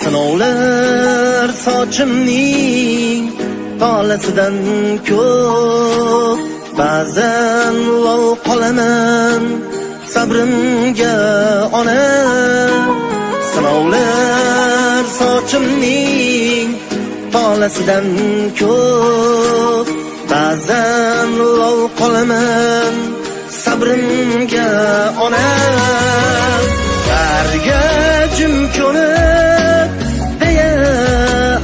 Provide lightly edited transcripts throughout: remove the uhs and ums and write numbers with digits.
Sinovlar sochimning tolasidan ko'p, ba'zan lol qolaman sabrimga ona. Sinovlar sochimning tolasidan ko'p, ba'zan lol qolaman sabrimga ona. Barga jim ko'nib deya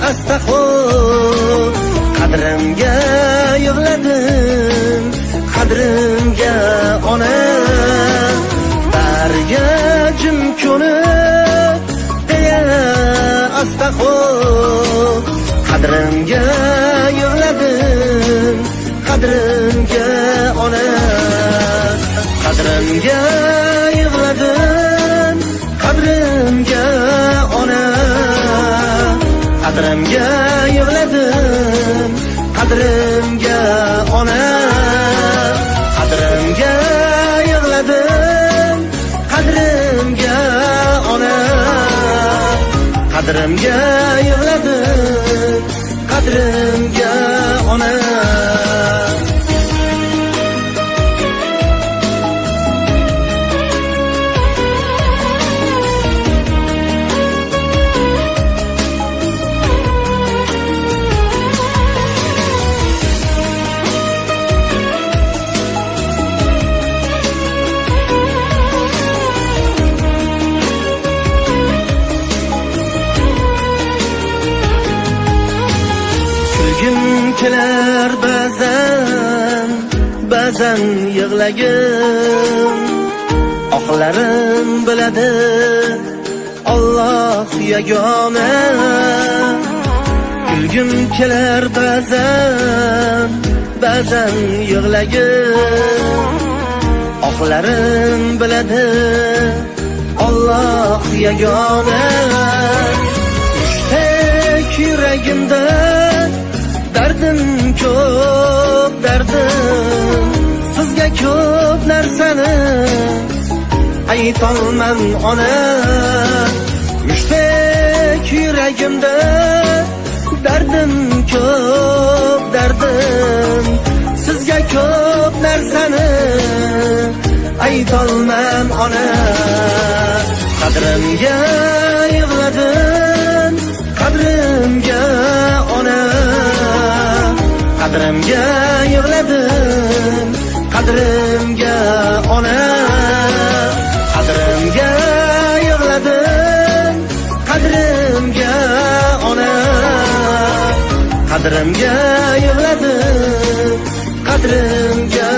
astag'fir, qadrimga yig'ladim, qadrimga ona. Barga jim ko'nib deya astag'fir, qadrimga yig'ladim, qadrimga ona. Qadrimga yig'ladim, qadrimga ona. Qadrimga yig'ladim, qadrimga ona. Qadrimga yig'ladim, qadrimga ona. Qadrimga yig'ladim, qadrimga ona. Kulgim kelar ba'zan yig'lagim, oqlarim biladi Alloh yagona. Kulgim kelar ba'zan yig'lagim, oqlarim biladi Alloh yagona. Tek yuragimda dardim ko'p, dardim sizga ko'p narsani aytolman ona. Mushtaq yuragimda dardim ko'p, dardim sizga ko'p narsani aytolman ona. Qadrimga yig'ladim, qadrimga ona. Qadrimga yig'ladim, qadrimga ona. Qadrimga yig'ladim, qadrimga ona. Qadrimga yig'ladim, qadrimga